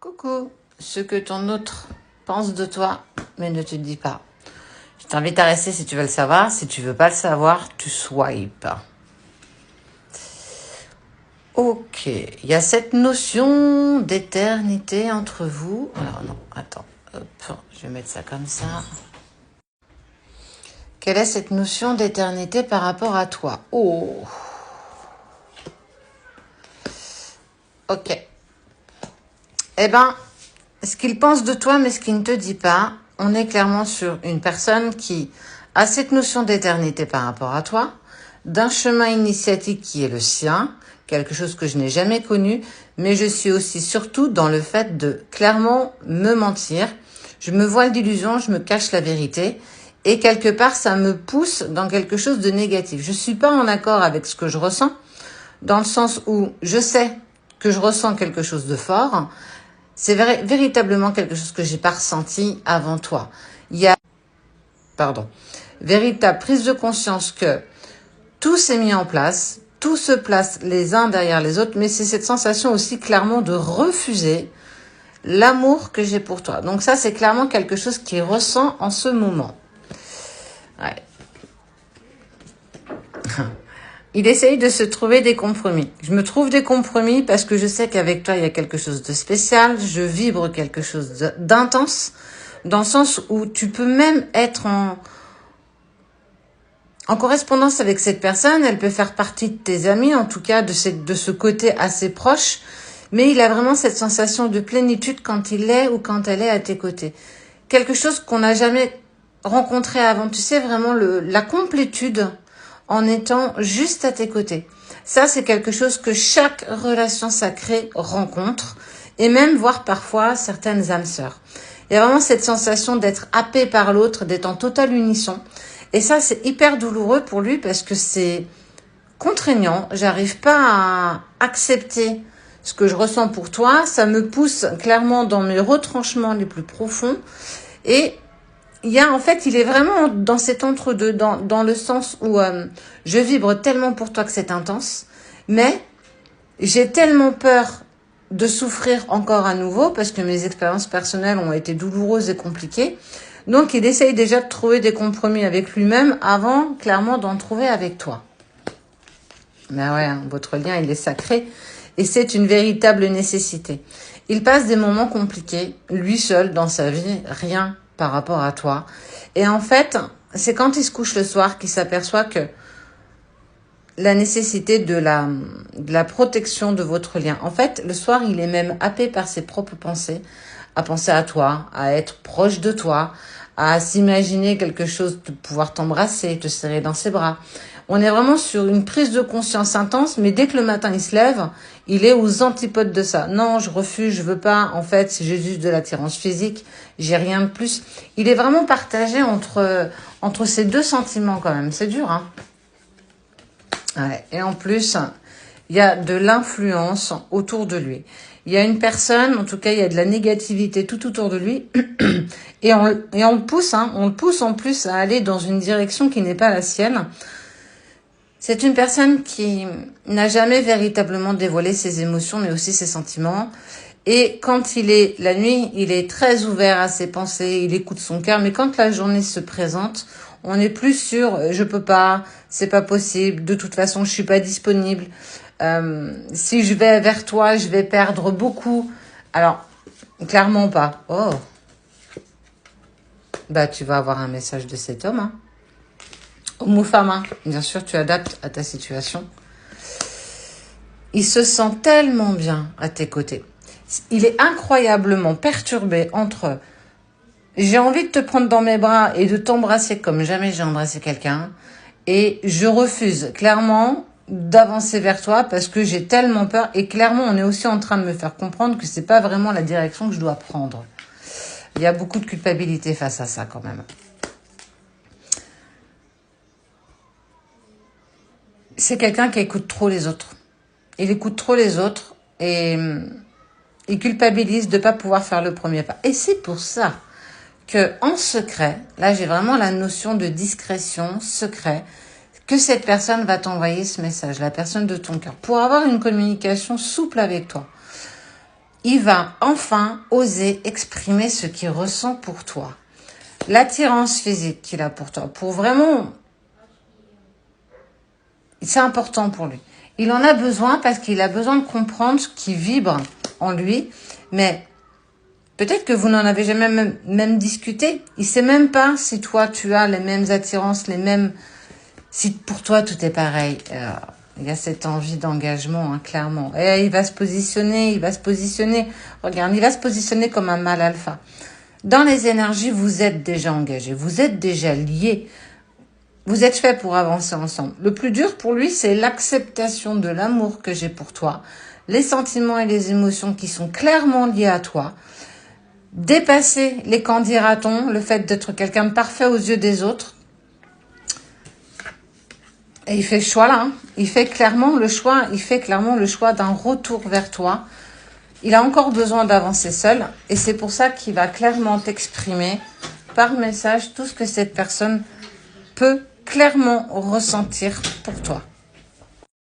Coucou, ce que ton autre pense de toi, mais ne te dit pas. Je t'invite à rester si tu veux le savoir. Si tu veux pas le savoir, tu swipes. Ok, il y a cette notion d'éternité entre vous. Alors non, attends, hop, je vais mettre ça comme ça. Quelle est cette notion d'éternité par rapport à toi? Oh, ok. Eh ben, ce qu'il pense de toi, mais ce qu'il ne te dit pas, on est clairement sur une personne qui a cette notion d'éternité par rapport à toi, d'un chemin initiatique qui est le sien, quelque chose que je n'ai jamais connu, mais je suis aussi surtout dans le fait de clairement me mentir. Je me voile d'illusion, je me cache la vérité, et quelque part, ça me pousse dans quelque chose de négatif. Je suis pas en accord avec ce que je ressens, dans le sens où je sais que je ressens quelque chose de fort. C'est véritablement quelque chose que j'ai pas ressenti avant toi. Il y a, véritable prise de conscience que tout s'est mis en place, tout se place les uns derrière les autres, mais c'est cette sensation aussi clairement de refuser l'amour que j'ai pour toi. Donc ça, c'est clairement quelque chose qu'il ressent en ce moment. Ouais. Il essaye de se trouver des compromis. Je me trouve des compromis parce que je sais qu'avec toi, il y a quelque chose de spécial. Je vibre quelque chose d'intense, dans le sens où tu peux même être en correspondance avec cette personne. Elle peut faire partie de tes amis, en tout cas de ce côté assez proche. Mais il a vraiment cette sensation de plénitude quand il est ou quand elle est à tes côtés. Quelque chose qu'on n'a jamais rencontré avant. Tu sais, vraiment la complétude en étant juste à tes côtés. Ça, c'est quelque chose que chaque relation sacrée rencontre, et même voire parfois certaines âmes sœurs. Il y a vraiment cette sensation d'être happé par l'autre, d'être en totale unisson. Et ça, c'est hyper douloureux pour lui parce que c'est contraignant. J'arrive pas à accepter ce que je ressens pour toi. Ça me pousse clairement dans mes retranchements les plus profonds. Et il est vraiment dans cet entre-deux, dans le sens où je vibre tellement pour toi que c'est intense, mais j'ai tellement peur de souffrir encore à nouveau parce que mes expériences personnelles ont été douloureuses et compliquées. Donc, il essaye déjà de trouver des compromis avec lui-même avant, clairement, d'en trouver avec toi. Mais ouais, votre lien, il est sacré et c'est une véritable nécessité. Il passe des moments compliqués, lui seul, dans sa vie, rien par rapport à toi. Et en fait, c'est quand il se couche le soir qu'il s'aperçoit que la nécessité de la protection de votre lien. En fait, le soir, il est même happé par ses propres pensées, à penser à toi, à être proche de toi, à s'imaginer quelque chose, de pouvoir t'embrasser, te serrer dans ses bras. On est vraiment sur une prise de conscience intense, mais dès que le matin il se lève, il est aux antipodes de ça. Non, je refuse, je veux pas. En fait, c'est juste de l'attirance physique. J'ai rien de plus. Il est vraiment partagé entre ces deux sentiments quand même. C'est dur, hein. Ouais. Et en plus, il y a de l'influence autour de lui. Il y a une personne, en tout cas, il y a de la négativité tout autour de lui. Et on le pousse, on le pousse en plus à aller dans une direction qui n'est pas la sienne. C'est une personne qui n'a jamais véritablement dévoilé ses émotions, mais aussi ses sentiments. Et quand il est la nuit, il est très ouvert à ses pensées, il écoute son cœur. Mais quand la journée se présente, on est plus sur je peux pas, c'est pas possible, de toute façon je suis pas disponible. Si je vais vers toi, je vais perdre beaucoup. Alors, clairement pas. Oh, bah tu vas avoir un message de cet homme, hein. Homme ou femme, hein. Bien sûr, tu adaptes à ta situation. Il se sent tellement bien à tes côtés. Il est incroyablement perturbé entre j'ai envie de te prendre dans mes bras et de t'embrasser comme jamais j'ai embrassé quelqu'un, et je refuse clairement d'avancer vers toi parce que j'ai tellement peur, et clairement on est aussi en train de me faire comprendre que c'est pas vraiment la direction que je dois prendre. Il y a beaucoup de culpabilité face à ça quand même. C'est quelqu'un qui écoute trop les autres. Il écoute trop les autres et il culpabilise de ne pas pouvoir faire le premier pas. Et c'est pour ça que en secret, là j'ai vraiment la notion de discrétion, secret, que cette personne va t'envoyer ce message, la personne de ton cœur, pour avoir une communication souple avec toi. il va enfin oser exprimer ce qu'il ressent pour toi. L'attirance physique qu'il a pour toi, pour vraiment... C'est important pour lui. Il en a besoin parce qu'il a besoin de comprendre ce qui vibre en lui, mais peut-être que vous n'en avez jamais même discuté. Il sait même pas si toi tu as les mêmes attirances, les mêmes... Si pour toi tout est pareil. Il y a cette envie d'engagement, hein, clairement. Et il va se positionner, Regarde, il va se positionner comme un mâle alpha. Dans les énergies, vous êtes déjà engagés, vous êtes déjà liés. Vous êtes faits pour avancer ensemble. Le plus dur pour lui, c'est l'acceptation de l'amour que j'ai pour toi, les sentiments et les émotions qui sont clairement liés à toi, dépasser les qu'en dira-t-on, le fait d'être quelqu'un de parfait aux yeux des autres. Et il fait le choix là, hein. Il fait clairement le choix d'un retour vers toi. Il a encore besoin d'avancer seul et c'est pour ça qu'il va clairement t'exprimer par message tout ce que cette personne peut clairement ressentir pour toi.